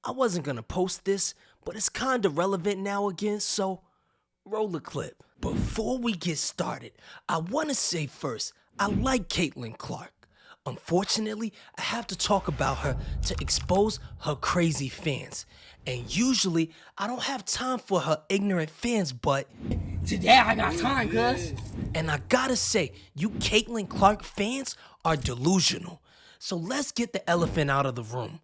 I wasn't gonna post this, but it's kinda relevant now again, so roll the clip. Before we get started, I wanna say first, I like Caitlin Clark. Unfortunately, I have to talk about her to expose her crazy fans. And usually, I don't have time for her ignorant fans, but today I got time, cuz. And I gotta say, you Caitlin Clark fans are delusional. So let's get the elephant out of the room.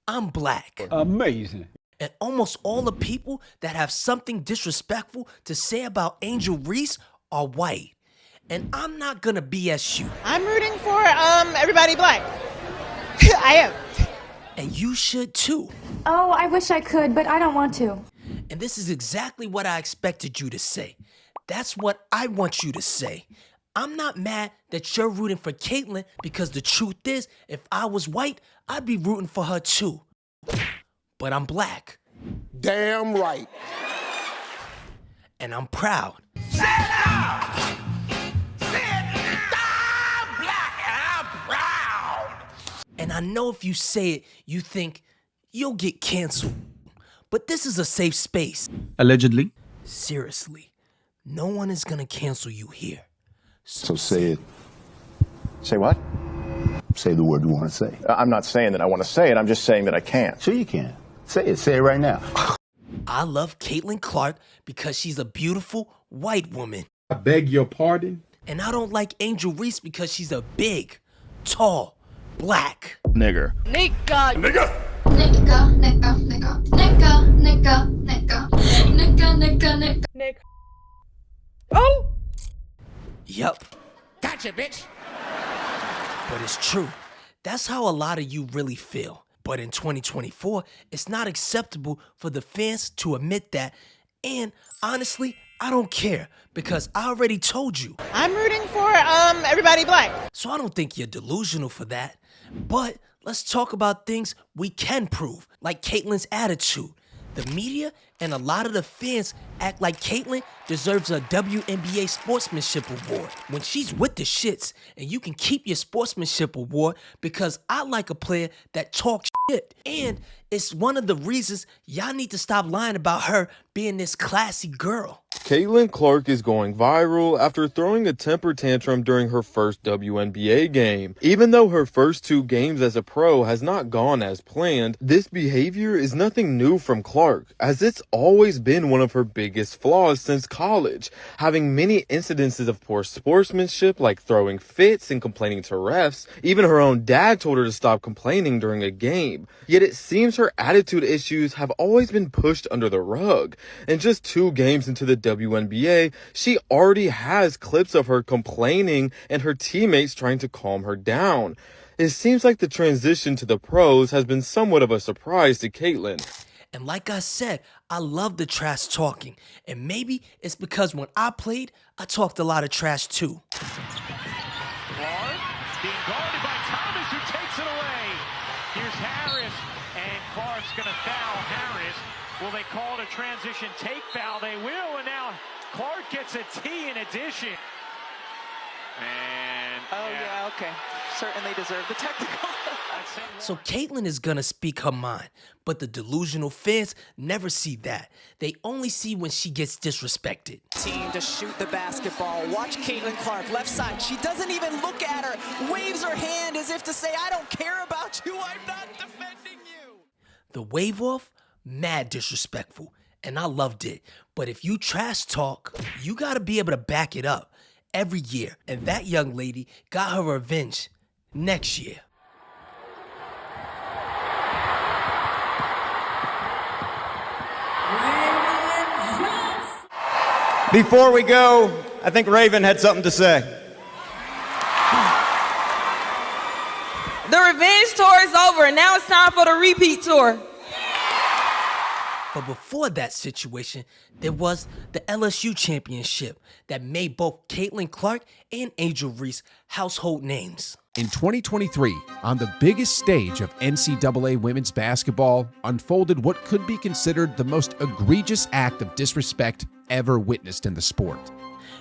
I'm black. Amazing. And almost all the people that have something disrespectful to say about Angel Reese are white. And I'm not gonna BS you. I'm rooting for everybody black. I am. And you should too. Oh, I wish I could, but I don't want to. And this is exactly what I expected you to say. That's what I want you to say. I'm not mad that you're rooting for Caitlin because the truth is, if I was white, I'd be rooting for her too. But I'm black. Damn right. And I'm proud. Say it out! Say it! I'm black and I'm proud! And I know if you say it, you think you'll get canceled. But this is a safe space. Allegedly. Seriously, no one is gonna cancel you here. So say it. Say what? Say the word you want to say. I'm not saying that I want to say it. I'm just saying that I can't. Sure you can. Say it. Say it right now. I love Caitlin Clark because she's a beautiful white woman. I beg your pardon? And I don't like Angel Reese because she's a big, tall, black nigger. Nigga. Nigga! Nigga, nigga, nigga, nigga, nigga, nigga, nigga, nigga, nigga. Nick. Oh! Yup. Gotcha, bitch! But it's true. That's how a lot of you really feel. But in 2024, it's not acceptable for the fans to admit that. And honestly, I don't care because I already told you. I'm rooting for everybody black. So I don't think you're delusional for that. But let's talk about things we can prove, like Caitlin's attitude. The media and a lot of the fans act like Caitlin deserves a WNBA sportsmanship award when she's with the shits, and you can keep your sportsmanship award because I like a player that talks shit. And it's one of the reasons y'all need to stop lying about her being this classy girl. Caitlin Clark is going viral after throwing a temper tantrum during her first WNBA game. Even though her first 2 games as a pro has not gone as planned, this behavior is nothing new from Clark, as it's always been one of her biggest flaws since college, having many incidences of poor sportsmanship like throwing fits and complaining to refs. Even her own dad told her to stop complaining during a game. Yet it seems her attitude issues have always been pushed under the rug. And just 2 games into the WNBA, she already has clips of her complaining and her teammates trying to calm her down. It seems like the transition to the pros has been somewhat of a surprise to Caitlin. And like I said, I love the trash talking. And maybe it's because when I played, I talked a lot of trash too. Clark being guarded by Thomas, who takes it away. Here's Harris, and Clark's going to foul Harris. Will they call it a transition take foul? They will, and now Clark gets a T in addition. And Yeah, okay. Certainly deserve the technical. So Caitlin is gonna speak her mind, but the delusional fans never see that. They only see when she gets disrespected. Team to shoot the basketball. Watch Caitlin Clark, left side. She doesn't even look at her. Waves her hand as if to say, I don't care about you. I'm not defending you. The wave off, mad disrespectful, and I loved it. But if you trash talk, you gotta be able to back it up every year. And that young lady got her revenge next year. Before we go, I think Raven had something to say. The revenge tour is over, and now it's time for the repeat tour. But before that situation, there was the LSU championship that made both Caitlin Clark and Angel Reese household names. In 2023, on the biggest stage of NCAA women's basketball, unfolded what could be considered the most egregious act of disrespect ever witnessed in the sport.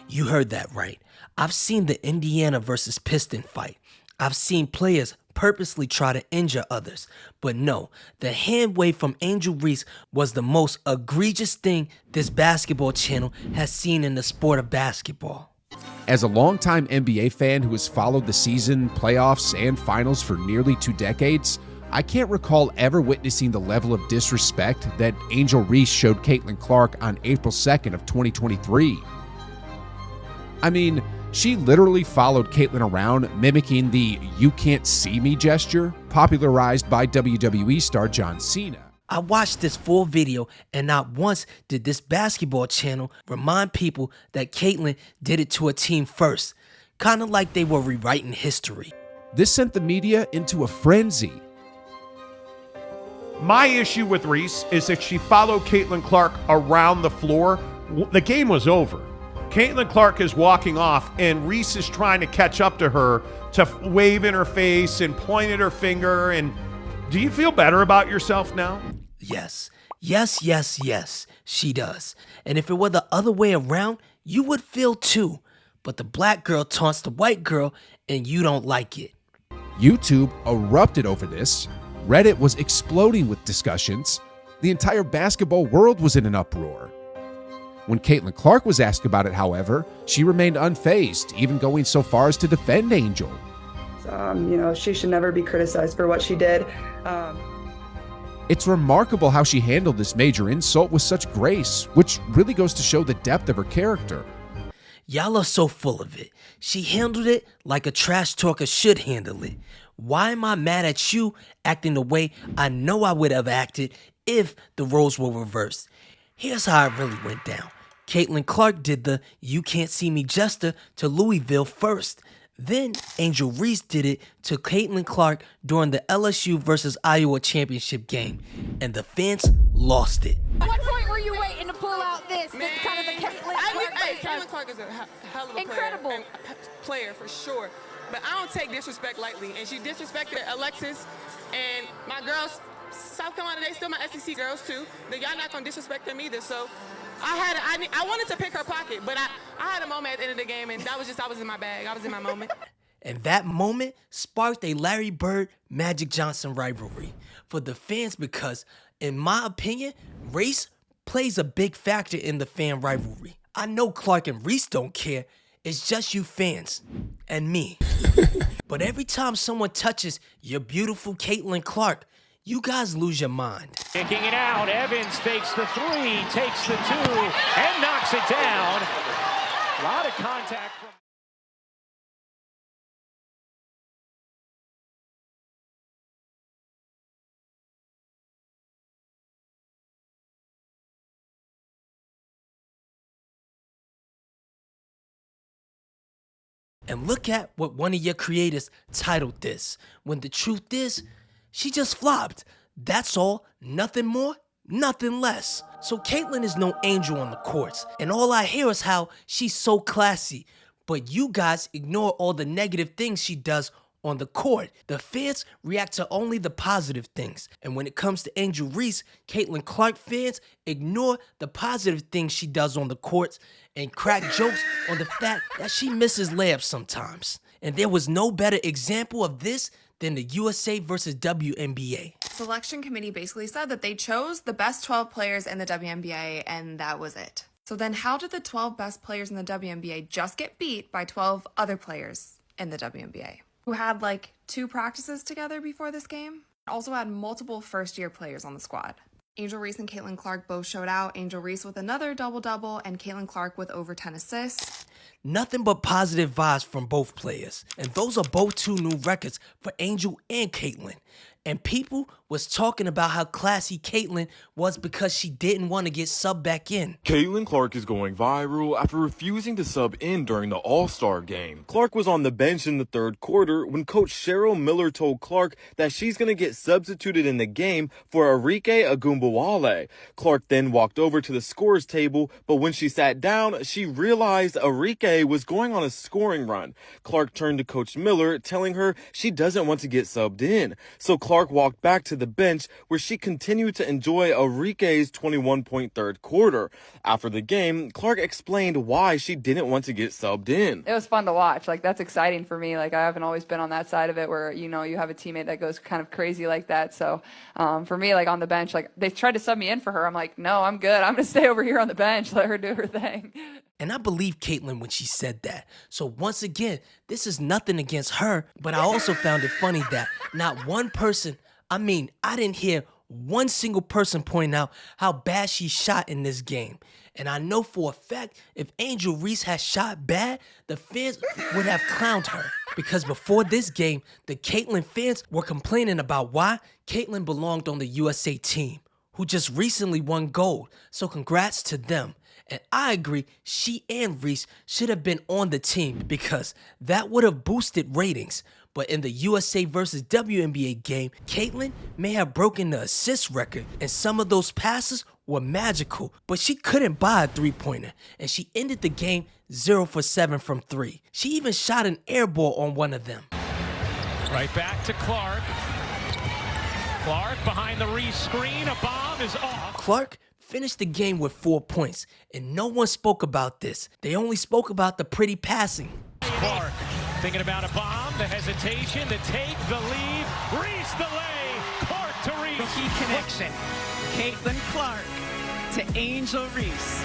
You heard that right. I've seen the Indiana versus Piston fight. I've seen players purposely try to injure others. But no, the hand wave from Angel Reese was the most egregious thing this basketball channel has seen in the sport of basketball. As a longtime NBA fan who has followed the season, playoffs, and finals for nearly 2 decades, I can't recall ever witnessing the level of disrespect that Angel Reese showed Caitlin Clark on April 2nd of 2023. I mean, she literally followed Caitlin around, mimicking the "you can't see me" gesture popularized by WWE star John Cena. I watched this full video, and not once did this basketball channel remind people that Caitlin did it to a team first, kind of like they were rewriting history. This sent the media into a frenzy. My issue with Reese is that she followed Caitlin Clark around the floor. The game was over. Caitlin Clark is walking off, and Reese is trying to catch up to her to wave in her face and point at her finger. And do you feel better about yourself now? Yes, she does. And if it were the other way around, you would feel too. But the black girl taunts the white girl, and you don't like it. YouTube erupted over this. Reddit was exploding with discussions. The entire basketball world was in an uproar. When Caitlin Clark was asked about it, however, she remained unfazed, even going so far as to defend Angel. She should never be criticized for what she did. It's remarkable how she handled this major insult with such grace, which really goes to show the depth of her character. Y'all are so full of it. She handled it like a trash talker should handle it. Why am I mad at you acting the way I know I would have acted if the roles were reversed? Here's how it really went down. Caitlin Clark did the "you can't see me" gesture to Louisville first. Then Angel Reese did it to Caitlin Clark during the LSU versus Iowa championship game, and the fans lost it. At what point were you waiting to pull out this? Kind of the Caitlin Clark. Caitlin Clark is a hell of a player for sure. But I don't take disrespect lightly, and she disrespected Alexis and my girls. South Carolina, they still my SEC girls too. Then y'all not gonna disrespect them either. So I wanted to pick her pocket, but I had a moment at the end of the game, and I was in my bag. I was in my moment. And that moment sparked a Larry Bird Magic Johnson rivalry for the fans because, in my opinion, race plays a big factor in the fan rivalry. I know Clark and Reese don't care. It's just you fans and me. But every time someone touches your beautiful Caitlin Clark, you guys lose your mind. Kicking it out, Evans fakes the 3, takes the 2, and knocks it down. A lot of contact from... And look at what one of your creators titled this, when the truth is, she just flopped. That's all, nothing more, nothing less. So Caitlin is no angel on the courts, and all I hear is how she's so classy. But you guys ignore all the negative things she does on the court. The fans react to only the positive things. And when it comes to Angel Reese, Caitlin Clark fans ignore the positive things she does on the courts and crack jokes on the fact that she misses layups sometimes. And there was no better example of this than the USA versus WNBA. Selection committee basically said that they chose the best 12 players in the WNBA, and that was it. So then how did the 12 best players in the WNBA just get beat by 12 other players in the WNBA? Who had like 2 practices together before this game? Also had multiple first-year players on the squad. Angel Reese and Caitlin Clark both showed out. Angel Reese with another double-double, and Caitlin Clark with over 10 assists. Nothing but positive vibes from both players. And those are both 2 new records for Angel and Caitlin. And people was talking about how classy Caitlin was because she didn't want to get subbed back in. Caitlin Clark is going viral after refusing to sub in during the All-Star game. Clark was on the bench in the 3rd quarter when Coach Cheryl Miller told Clark that she's going to get substituted in the game for Arike Agumbawale. Clark then walked over to the scorer's table, but when she sat down, she realized Arike was going on a scoring run. Clark turned to Coach Miller, telling her she doesn't want to get subbed in. So Clark Clark walked back to the bench where she continued to enjoy Arike's 21-point third quarter. After the game, Clark explained why she didn't want to get subbed in. It was fun to watch. Like, that's exciting for me. Like, I haven't always been on that side of it where, you know, you have a teammate that goes kind of crazy like that. So for me, like, on the bench, like, they tried to sub me in for her. I'm like, no, I'm good. I'm going to stay over here on the bench. Let her do her thing. And I believe Caitlin when she said that. So once again, this is nothing against her, but I also found it funny that not one person, I didn't hear one single person point out how bad she shot in this game. And I know for a fact, if Angel Reese had shot bad, the fans would have clowned her. Because before this game, the Caitlin fans were complaining about why Caitlin belonged on the USA team, who just recently won gold. So congrats to them. And I agree, she and Reese should have been on the team because that would have boosted ratings. But in the USA versus WNBA game, Caitlin may have broken the assist record, and some of those passes were magical, but she couldn't buy a three-pointer, and she ended the game 0 for 7 from 3. She even shot an air ball on one of them. Right back to Clark. Clark behind the Reese screen, a bomb is off. Clark finished the game with 4 points, and no one spoke about this. They only spoke about the pretty passing. Clark thinking about a bomb, the hesitation, the take, the lead. Reese the lay, Clark to Reese. Rookie connection. Caitlin Clark to Angel Reese.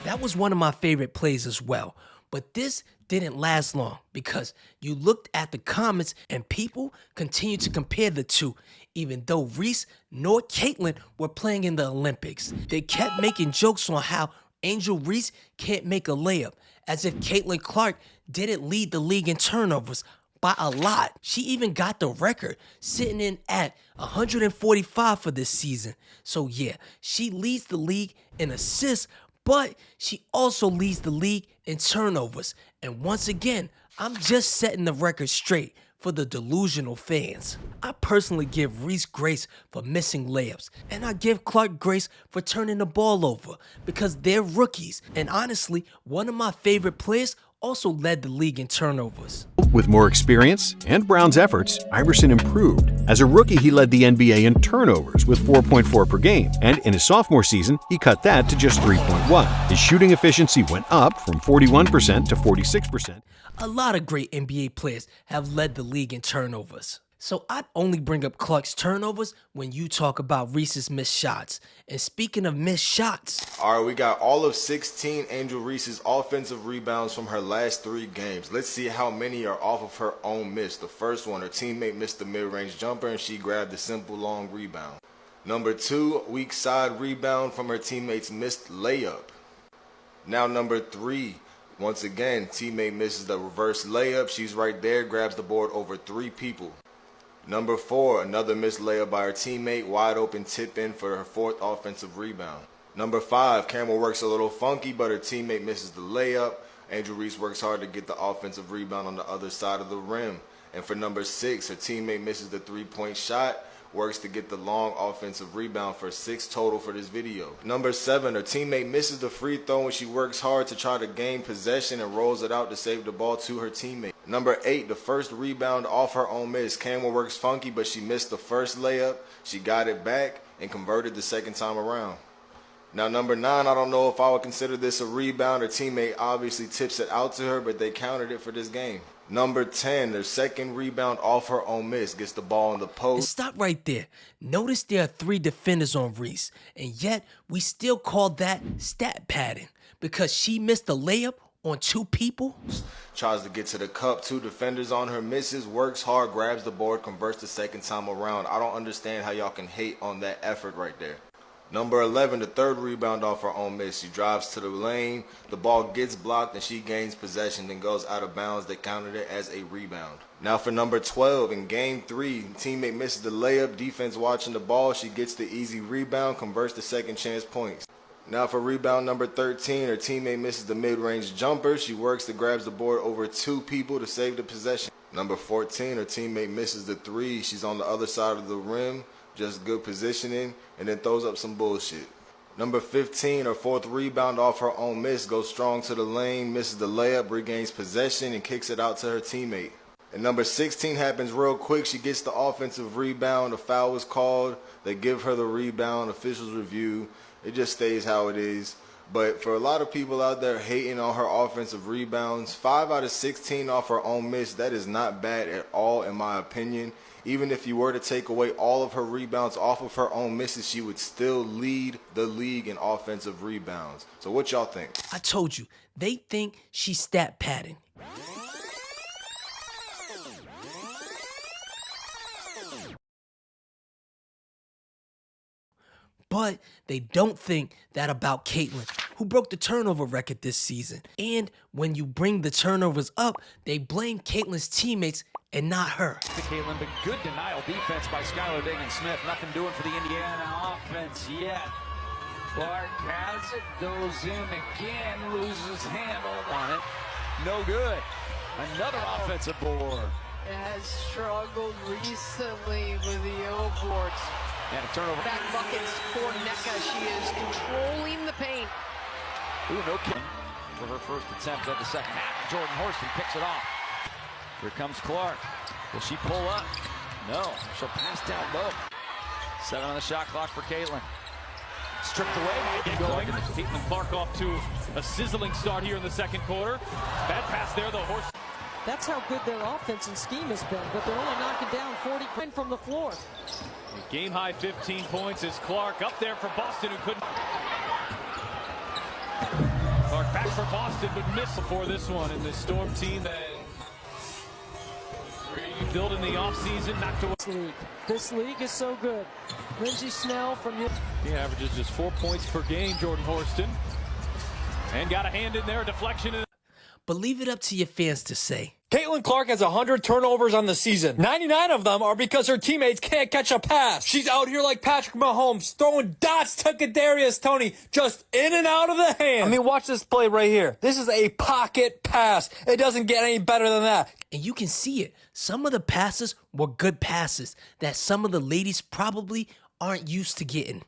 That was one of my favorite plays as well. But this didn't last long because you looked at the comments and people continued to compare the two, even though Reese nor Caitlin were playing in the Olympics. They kept making jokes on how Angel Reese can't make a layup, as if Caitlin Clark didn't lead the league in turnovers by a lot. She even got the record, sitting in at 145 for this season. So yeah, she leads the league in assists, but she also leads the league in turnovers. And once again, I'm just setting the record straight for the delusional fans. I personally give Reese grace for missing layups, and I give Clark grace for turning the ball over because they're rookies. And honestly, one of my favorite players also led the league in turnovers. With more experience and Brown's efforts, Iverson improved. As a rookie, he led the NBA in turnovers with 4.4 per game, and in his sophomore season, he cut that to just 3.1. His shooting efficiency went up from 41% to 46%. A lot of great NBA players have led the league in turnovers. So I'd only bring up Clark's turnovers when you talk about Reese's missed shots. And speaking of missed shots. All right, we got all of 16 Angel Reese's offensive rebounds from her last 3 games. Let's see how many are off of her own miss. The first one, her teammate missed the mid-range jumper and she grabbed a simple long rebound. Number 2, weak side rebound from her teammate's missed layup. Now number 3, once again, teammate misses the reverse layup. She's right there, grabs the board over 3 people. Number 4, another missed layup by her teammate, wide open tip in for her 4th offensive rebound. Number 5, camera works a little funky, but her teammate misses the layup. Angel Reese works hard to get the offensive rebound on the other side of the rim. And for number 6, her teammate misses the 3-point shot, works to get the long offensive rebound for 6 total for this video. Number 7, her teammate misses the free throw and she works hard to try to gain possession and rolls it out to save the ball to her teammate. Number 8, the first rebound off her own miss. Camera works funky, but she missed the first layup. She got it back and converted the second time around. Now number 9, I don't know if I would consider this a rebound. Her teammate obviously tips it out to her, but they counted it for this game. Number 10, their second rebound off her own miss, gets the ball in the post. And stop right there. Notice there are 3 defenders on Reese, and yet we still call that stat padding because she missed the layup on 2 people. Tries to get to the cup, 2 defenders on her, misses, works hard, grabs the board, converts the second time around. I don't understand how y'all can hate on that effort right there. Number 11, the third rebound off her own miss. She drives to the lane, the ball gets blocked, and she gains possession, then goes out of bounds. They counted it as a rebound. Now for number 12, in game 3, teammate misses the layup, defense watching the ball. She gets the easy rebound, converts the second chance points. Now for rebound number 13, her teammate misses the mid-range jumper. She works to grabs the board over 2 people to save the possession. Number 14, her teammate misses the 3. She's on the other side of the rim. Just good positioning, and then throws up some bullshit. Number 15, her 4th rebound off her own miss, goes strong to the lane, misses the layup, regains possession, and kicks it out to her teammate. And number 16 happens real quick. She gets the offensive rebound. A foul was called. They give her the rebound. Officials review. It just stays how it is. But for a lot of people out there hating on her offensive rebounds, 5 out of 16 off her own miss, that is not bad at all in my opinion. Even if you were to take away all of her rebounds off of her own misses, she would still lead the league in offensive rebounds. So what y'all think? I told you, they think she's stat padding. But they don't think that about Caitlin, who broke the turnover record this season. And when you bring the turnovers up, they blame Caitlin's teammates and not her. To Caitlin, but good denial defense by Skylar Diggins-Smith. Nothing doing for the Indiana offense yet. Clark has it, goes in again, loses handle on it. No good. Another offensive board. Has struggled recently with the yellow boards. And a turnover. Back buckets for NECA. She is controlling the paint. Ooh, no kick for her first attempt of the second half. Jordan Horston picks it off. Here comes Clark. Will she pull up? No. She'll pass down low. 7 on the shot clock for Caitlin. Stripped away. Going. Caitlin Clark off to a sizzling start here in the second quarter. Bad pass there, though. That's how good their offense and scheme has been, but they're only knocking down 40 from the floor. Game high 15 points is Clark up there for Boston, who couldn't. Clark back for Boston, but missed before this one. And the Storm team that rebuilt in the offseason, not to. This league is so good. Lindsey Snell from you. He averages just 4 points per game, Jordan Horston. And got a hand in there, a deflection. But leave it up to your fans to say. Caitlin Clark has 100 turnovers on the season. 99 of them are because her teammates can't catch a pass. She's out here like Patrick Mahomes, throwing dots to Kadarius Toney, just in and out of the hand. I mean, watch this play right here. This is a pocket pass. It doesn't get any better than that. And you can see it. Some of the passes were good passes that some of the ladies probably aren't used to getting.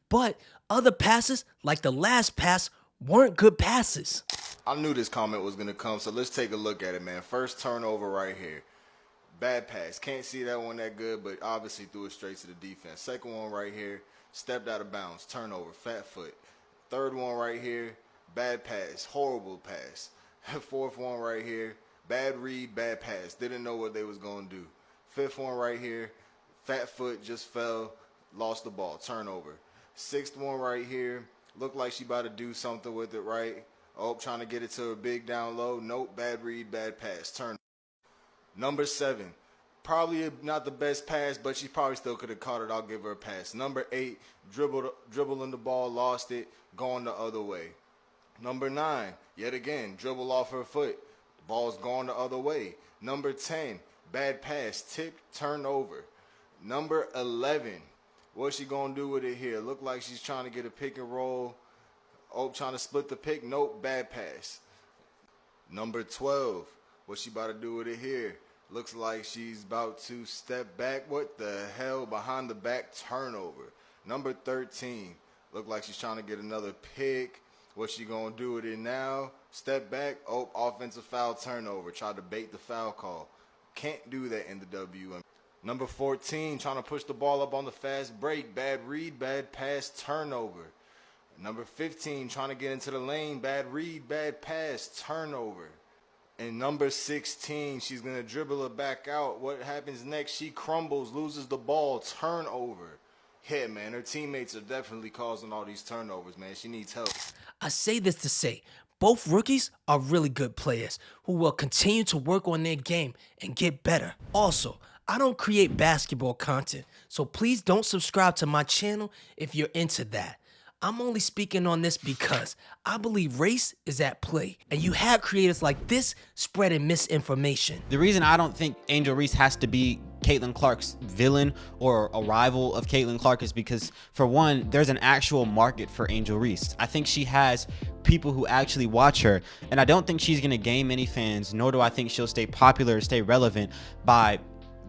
But other passes, like the last pass, weren't good passes. I knew this comment was going to come, so let's take a look at it, man. First turnover right here. Bad pass. Can't see that one that good, but obviously threw it straight to the defense. Second one right here, stepped out of bounds. Turnover, fat foot. Third one right here, bad pass. Horrible pass. Fourth one right here, bad read, bad pass. Didn't know what they was going to do. Fifth one right here, fat foot, just fell, lost the ball. Turnover. Sixth one right here, looked like she about to do something with it, right? Oh, trying to get it to her big down low. Nope, bad read, bad pass. Turn. Number 7, probably not the best pass, but she probably still could have caught it. I'll give her a pass. Number 8, dribbling the ball, lost it, going the other way. Number 9, yet again, dribble off her foot. The ball's going the other way. Number 10, bad pass, tipped, turnover. Number 11, what's she going to do with it here? Look like she's trying to get a pick and roll. Oh, trying to split the pick. Nope, bad pass. Number 12. What's she about to do with it here? Looks like she's about to step back. What the hell? Behind the back turnover. Number 13. Look like she's trying to get another pick. What's she going to do with it now? Step back. Oh, offensive foul turnover. Tried to bait the foul call. Can't do that in the WM. Number 14. Trying to push the ball up on the fast break. Bad read, bad pass, turnover. Number 15, trying to get into the lane. Bad read, bad pass, turnover. And number 16, she's going to dribble it back out. What happens next? She crumbles, loses the ball, turnover. Yeah, man, her teammates are definitely causing all these turnovers, man. She needs help. I say this to say, both rookies are really good players who will continue to work on their game and get better. Also, I don't create basketball content, so please don't subscribe to my channel if you're into that. I'm only speaking on this because I believe race is at play, and you have creators like this spreading misinformation. The reason I don't think Angel Reese has to be Caitlin Clark's villain or a rival of Caitlin Clark is because, for one, there's an actual market for Angel Reese. I think she has people who actually watch her, and I don't think she's going to gain many fans, nor do I think she'll stay popular or stay relevant by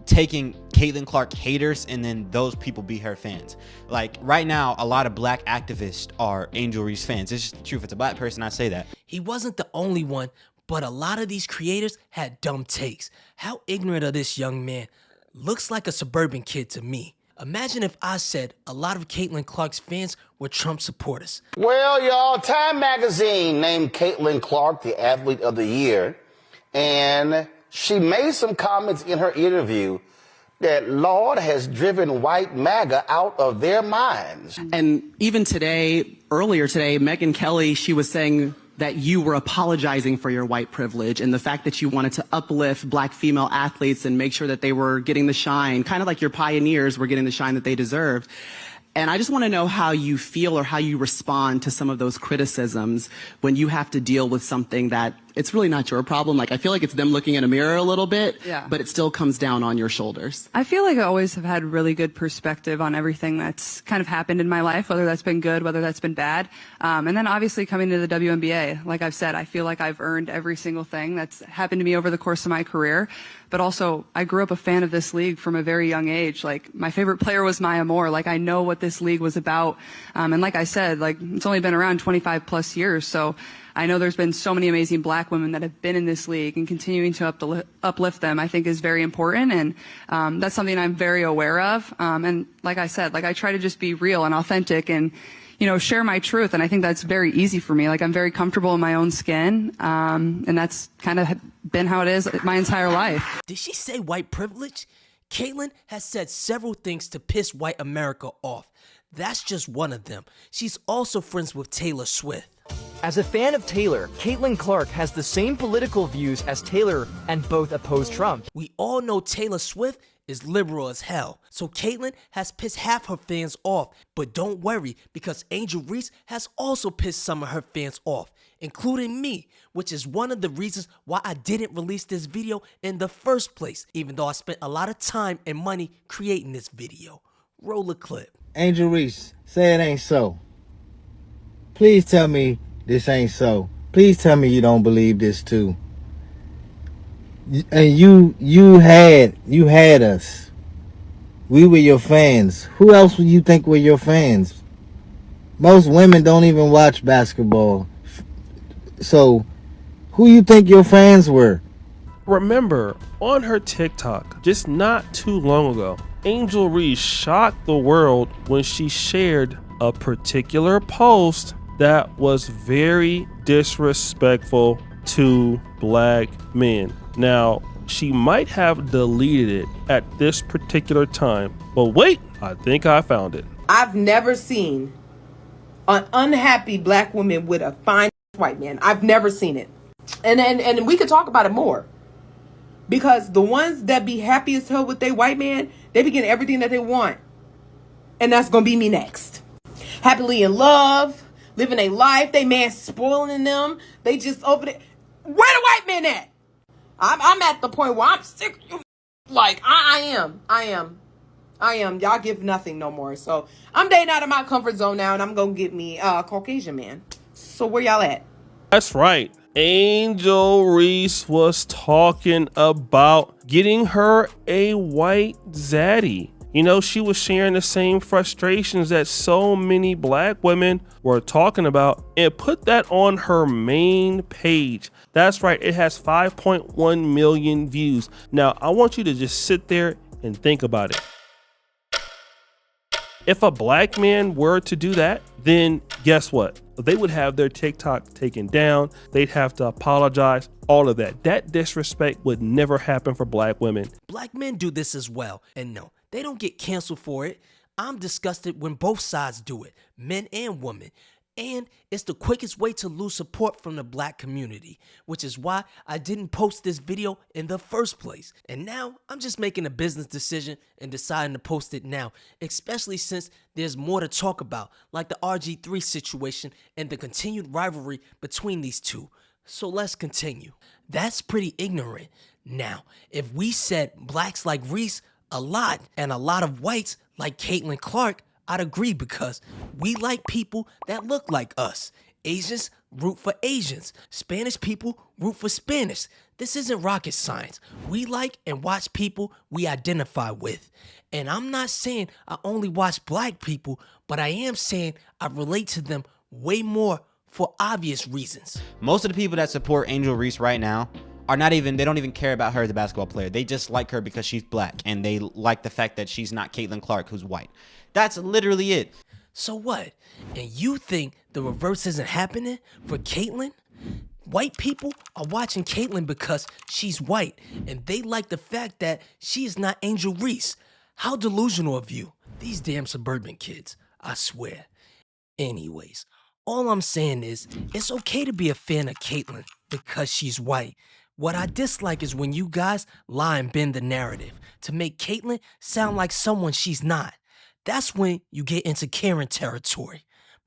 taking Caitlin Clark haters and then those people be her fans. Like right now, a lot of black activists are Angel Reese fans. It's just the truth. It's a black person, I say that. He wasn't the only one, But a lot of these creators had dumb takes. How ignorant of this young man. Looks like a suburban kid to me. Imagine if I said a lot of Caitlin Clark's fans were Trump supporters. Well, y'all, Time Magazine named Caitlin Clark the Athlete of the Year, and she made some comments in her interview that Lord has driven white MAGA out of their minds. And even today, earlier today, Megyn Kelly, she was saying that you were apologizing for your white privilege and the fact that you wanted to uplift black female athletes and make sure that they were getting the shine, kind of like your pioneers were getting the shine that they deserved. And I just want to know how you feel or how you respond to some of those criticisms when you have to deal with something that it's really not your problem. Like, I feel like it's them looking in a mirror a little bit, but it still comes down on your shoulders. I feel like I always have had really good perspective on everything that's kind of happened in my life, whether that's been good, whether that's been bad. And then obviously coming to the WNBA, like I've said, I feel like I've earned every single thing that's happened to me over the course of my career. But also, I grew up a fan of this league from a very young age. Like, my favorite player was Maya Moore. Like, I know what this league was about. And like I said, like, it's only been around 25 plus years. So I know there's been so many amazing black women that have been in this league, and continuing to uplift them, I think, is very important. And that's something I'm very aware of. And like I said, like, I try to just be real and authentic and, you know, share my truth. And I think that's very easy for me. Like, I'm very comfortable in my own skin. And that's kind of been how it is my entire life. Did she say white privilege? Caitlin has said several things to piss white America off. That's just one of them. She's also friends with Taylor Swift. As a fan of Taylor, Caitlin Clark has the same political views as Taylor and both oppose Trump. We all know Taylor Swift is liberal as hell, so Caitlin has pissed half her fans off. But don't worry, because Angel Reese has also pissed some of her fans off, including me, which is one of the reasons why I didn't release this video in the first place, even though I spent a lot of time and money creating this video. Roll a clip. Angel Reese, say it ain't so. Please tell me this ain't so. Please tell me you don't believe this too. And you had us. We were your fans. Who else would you think were your fans? Most women don't even watch basketball. So who you think your fans were? Remember, on her TikTok, just not too long ago, Angel Reese shocked the world when she shared a particular post that was very disrespectful to black men. Now, she might have deleted it at this particular time, but wait, I think I found it. I've never seen an unhappy black woman with a fine white man. I've never seen it. And we could talk about it more. Because the ones that be happy as hell with their white man, they be getting everything that they want. And that's going to be me next. Happily in love, living a life, they man spoiling them. They just over there. Where the white man at? I'm at the point where I'm sick of you. Like, I am. Y'all give nothing no more. So I'm dating out of my comfort zone now, and I'm going to get me a Caucasian man. So where y'all at? That's right. Angel Reese was talking about getting her a white zaddy. You know, she was sharing the same frustrations that so many black women were talking about and put that on her main page. That's right. It has 5.1 million views. Now, I want you to just sit there and think about it. If a black man were to do that, then guess what? They would have their TikTok taken down. They'd have to apologize, all of that. That disrespect would never happen for black women. Black men do this as well. And no, they don't get canceled for it. I'm disgusted when both sides do it, men and women. And it's the quickest way to lose support from the black community, which is why I didn't post this video in the first place. And now I'm just making a business decision and deciding to post it now, especially since there's more to talk about, like the RG3 situation and the continued rivalry between these two. So let's continue. That's pretty ignorant. Now, if we said blacks like Reese a lot and a lot of whites like Caitlin Clark, I'd agree, because we like people that look like us. Asians root for Asians. Spanish people root for Spanish. This isn't rocket science. We like and watch people we identify with. And I'm not saying I only watch black people, but I am saying I relate to them way more for obvious reasons. Most of the people that support Angel Reese right now they don't even care about her as a basketball player. They just like her because she's black, and they like the fact that she's not Caitlin Clark, who's white. That's literally it. So what? And you think the reverse isn't happening for Caitlin? White people are watching Caitlin because she's white, and they like the fact that she is not Angel Reese. How delusional of you. These damn suburban kids, I swear. Anyways, all I'm saying is, it's okay to be a fan of Caitlin because she's white. What I dislike is when you guys lie and bend the narrative to make Caitlin sound like someone she's not. That's when you get into Karen territory.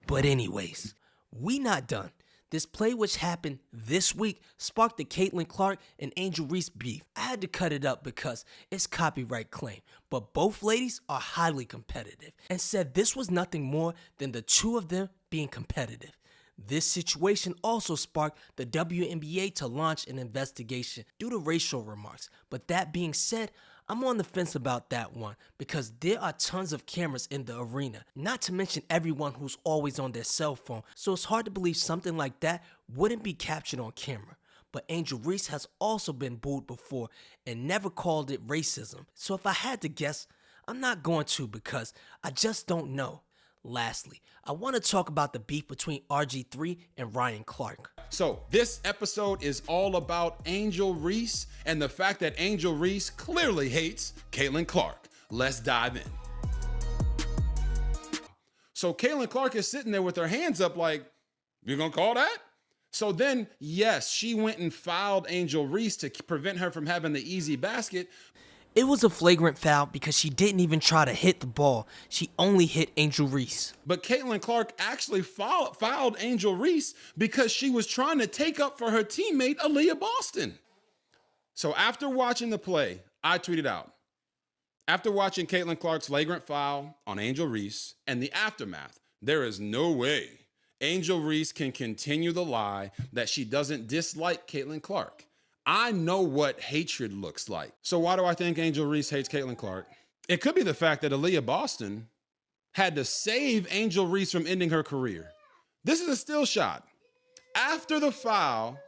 But anyways, we not done. This play which happened this week sparked the Caitlin Clark and Angel Reese beef. I had to cut it up because it's copyright claim, but both ladies are highly competitive and said this was nothing more than the two of them being competitive. This situation also sparked the WNBA to launch an investigation due to racial remarks, but that being said, I'm on the fence about that one because there are tons of cameras in the arena, not to mention everyone who's always on their cell phone, so it's hard to believe something like that wouldn't be captured on camera. But Angel Reese has also been booed before and never called it racism, so if I had to guess, I'm not going to because I just don't know. Lastly, I want to talk about the beef between RG3 and Ryan Clark. So this episode is all about Angel Reese and the fact that Angel Reese clearly hates Caitlin Clark. Let's dive in. So Caitlin Clark is sitting there with her hands up like, you're gonna call that? So then, yes, she went and fouled Angel Reese to prevent her from having the easy basket. It was a flagrant foul because she didn't even try to hit the ball. She only hit Angel Reese. But Caitlin Clark actually fouled Angel Reese because she was trying to take up for her teammate, Aaliyah Boston. So after watching the play, I tweeted out, after watching Caitlin Clark's flagrant foul on Angel Reese and the aftermath, there is no way Angel Reese can continue the lie that she doesn't dislike Caitlin Clark. I know what hatred looks like. So why do I think Angel Reese hates Caitlin Clark? It could be the fact that Aaliyah Boston had to save Angel Reese from ending her career. This is a still shot. After the foul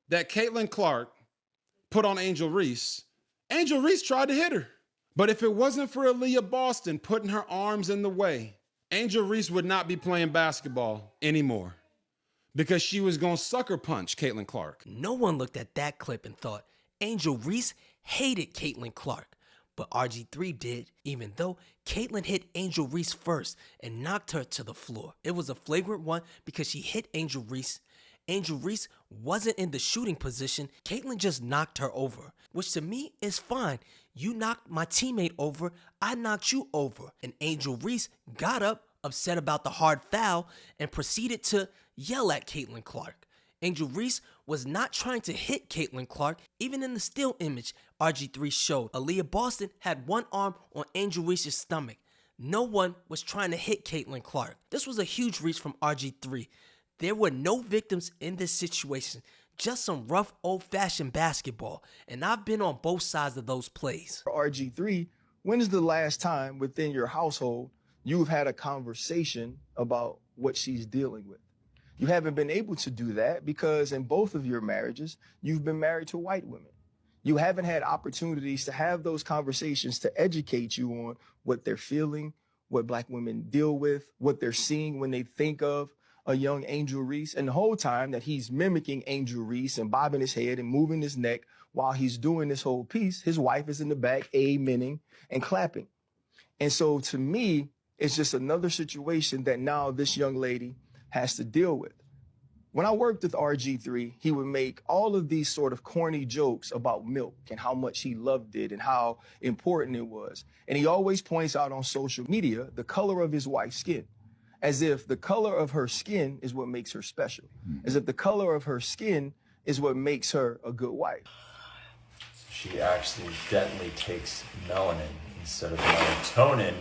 that Caitlin Clark put on Angel Reese tried to hit her. But if it wasn't for Aaliyah Boston putting her arms in the way, Angel Reese would not be playing basketball anymore, because she was going to sucker punch Caitlin Clark. No one looked at that clip and thought Angel Reese hated Caitlin Clark, but RG3 did, even though Caitlin hit Angel Reese first and knocked her to the floor. It was a flagrant one because she hit Angel Reese. Angel Reese wasn't in the shooting position. Caitlin just knocked her over, which to me is fine. You knocked my teammate over, I knocked you over. And Angel Reese got up, upset about the hard foul, and proceeded to yell at Caitlin Clark. Angel Reese was not trying to hit Caitlin Clark. Even in the still image RG3 showed, Aaliyah Boston had one arm on Angel Reese's stomach. No one was trying to hit Caitlin Clark. This was a huge reach from RG3. There were no victims in this situation, just some rough old-fashioned basketball, and I've been on both sides of those plays. RG3, when is the last time within your household you've had a conversation about what she's dealing with? You haven't been able to do that because in both of your marriages, you've been married to white women. You haven't had opportunities to have those conversations to educate you on what they're feeling, what black women deal with, what they're seeing when they think of a young Angel Reese. And the whole time that he's mimicking Angel Reese and bobbing his head and moving his neck while he's doing this whole piece, his wife is in the back amening and clapping. And so to me, it's just another situation that now this young lady has to deal with. When I worked with RG3, he would make all of these sort of corny jokes about milk and how much he loved it and how important it was. And he always points out on social media the color of his wife's skin, as if the color of her skin is what makes her special, as if the color of her skin is what makes her a good wife. She accidentally takes melanin instead of melatonin.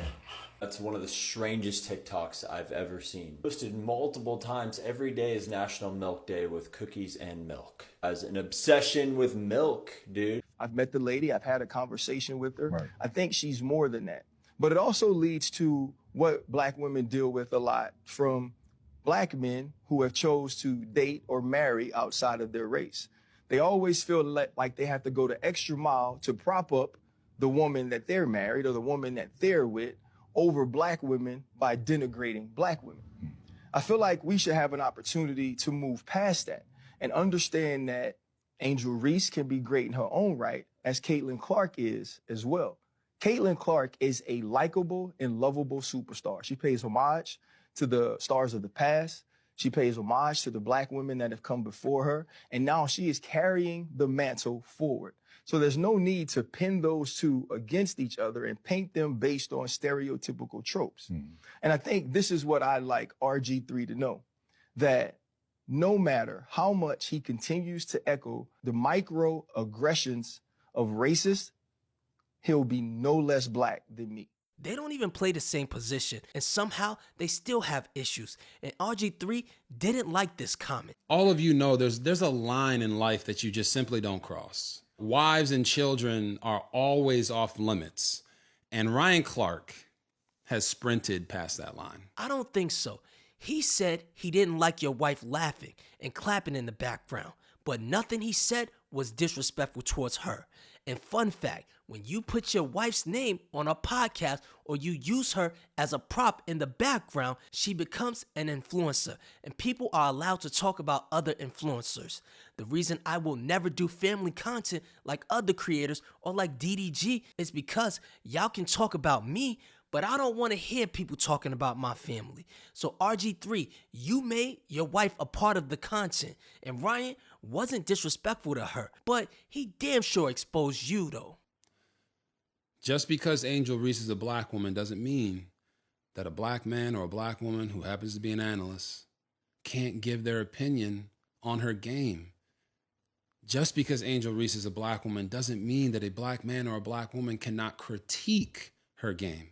That's one of the strangest TikToks I've ever seen. Posted multiple times. Every day is National Milk Day with cookies and milk. As an obsession with milk, dude. I've met the lady. I've had a conversation with her. Right. I think she's more than that. But it also leads to what black women deal with a lot, from black men who have chose to date or marry outside of their race. They always feel like they have to go the extra mile to prop up the woman that they're married or the woman that they're with over black women by denigrating black women. I feel like we should have an opportunity to move past that and understand that Angel Reese can be great in her own right, as Caitlin Clark is as well. Caitlin Clark is a likable and lovable superstar. She pays homage to the stars of the past. She pays homage to the black women that have come before her. And now she is carrying the mantle forward. So there's no need to pin those two against each other and paint them based on stereotypical tropes. And I think this is what I like RG3 to know, that no matter how much he continues to echo the microaggressions of racists, he'll be no less black than me. They don't even play the same position, and somehow they still have issues. And RG3 didn't like this comment. All of you know there's a line in life that you just simply don't cross. Wives and children are always off limits, and Ryan Clark has sprinted past that line. I don't think so. He said he didn't like your wife laughing and clapping in the background, but nothing he said was disrespectful towards her. And fun fact, when you put your wife's name on a podcast or you use her as a prop in the background, she becomes an influencer, and people are allowed to talk about other influencers. The reason I will never do family content like other creators or like DDG is because y'all can talk about me, but I don't want to hear people talking about my family. So RG3, you made your wife a part of the content, and Ryan wasn't disrespectful to her, but he damn sure exposed you though. Just because Angel Reese is a black woman doesn't mean that a black man or a black woman who happens to be an analyst can't give their opinion on her game. Just because Angel Reese is a black woman doesn't mean that a black man or a black woman cannot critique her game.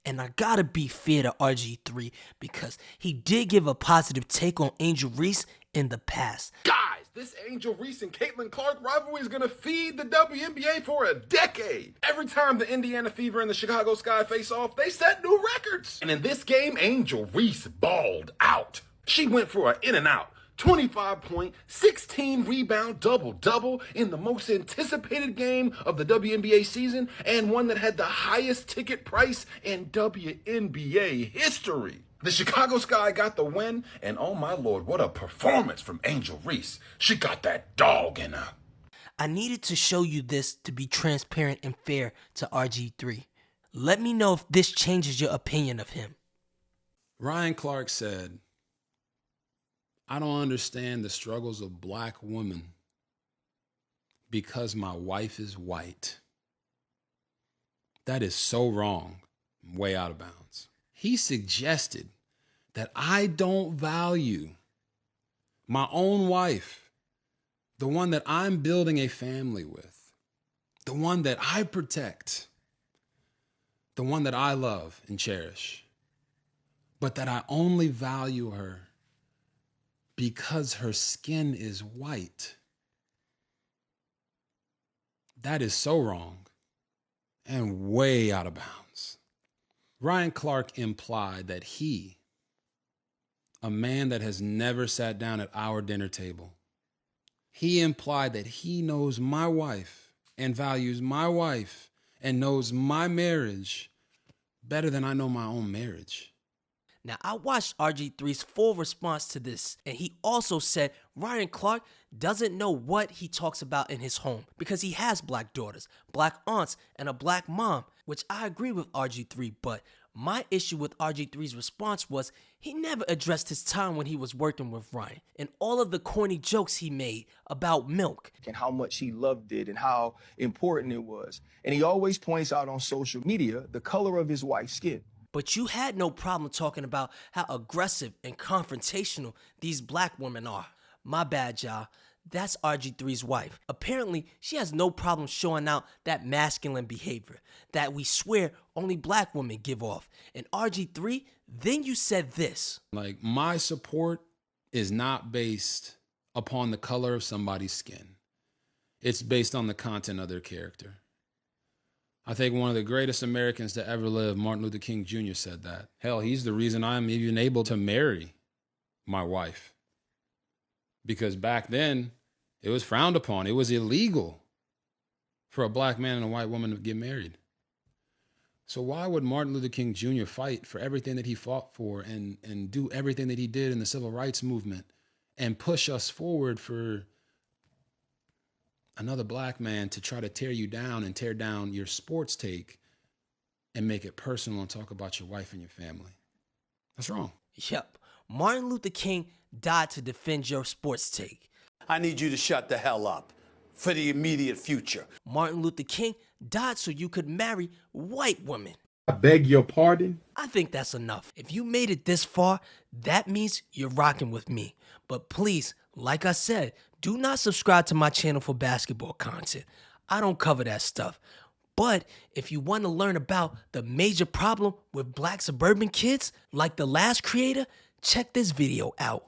And I gotta be fair to RG3 because he did give a positive take on Angel Reese in the past. Guys, this Angel Reese and Caitlin Clark rivalry is gonna feed the WNBA for a decade. Every time the Indiana Fever and the Chicago Sky face off, they set new records. And in this game, Angel Reese balled out. She went for an in and out 25 point, 16 rebound double-double in the most anticipated game of the WNBA season and one that had the highest ticket price in WNBA history. The Chicago Sky got the win, and oh my lord, what a performance from Angel Reese. She got that dog in her. I needed to show you this to be transparent and fair to RG3. Let me know if this changes your opinion of him. Ryan Clark said, I don't understand the struggles of black women because my wife is white. That is so wrong, way out of bounds. He suggested that I don't value my own wife, the one that I'm building a family with, the one that I protect, the one that I love and cherish, but that I only value her because her skin is white. That is so wrong and way out of bounds. Ryan Clark implied that he, a man that has never sat down at our dinner table, he implied that he knows my wife and values my wife and knows my marriage better than I know my own marriage. Now, I watched RG3's full response to this, and he also said Ryan Clark doesn't know what he talks about in his home because he has black daughters, black aunts, and a black mom, which I agree with RG3, but my issue with RG3's response was he never addressed his time when he was working with Ryan and all of the corny jokes he made about milk. And how much he loved it and how important it was. And he always points out on social media the color of his wife's skin. But you had no problem talking about how aggressive and confrontational these black women are. My bad, y'all. That's RG3's wife. Apparently, she has no problem showing out that masculine behavior that we swear only black women give off. And RG3, then you said this. Like, my support is not based upon the color of somebody's skin. It's based on the content of their character. I think one of the greatest Americans to ever live, Martin Luther King Jr., said that. Hell, he's the reason I'm even able to marry my wife. Because back then, it was frowned upon. It was illegal for a black man and a white woman to get married. So why would Martin Luther King Jr. fight for everything that he fought for and do everything that he did in the civil rights movement and push us forward for another black man to try to tear you down and tear down your sports take and make it personal and talk about your wife and your family? That's wrong. Yep. Martin Luther King died to defend your sports take. I need you to shut the hell up for the immediate future. Martin Luther King died so you could marry white women. I beg your pardon? I think that's enough. If you made it this far, that means you're rocking with me. But please, like I said, do not subscribe to my channel for basketball content. I don't cover that stuff. But if you want to learn about the major problem with black suburban kids, like the last creator, check this video out.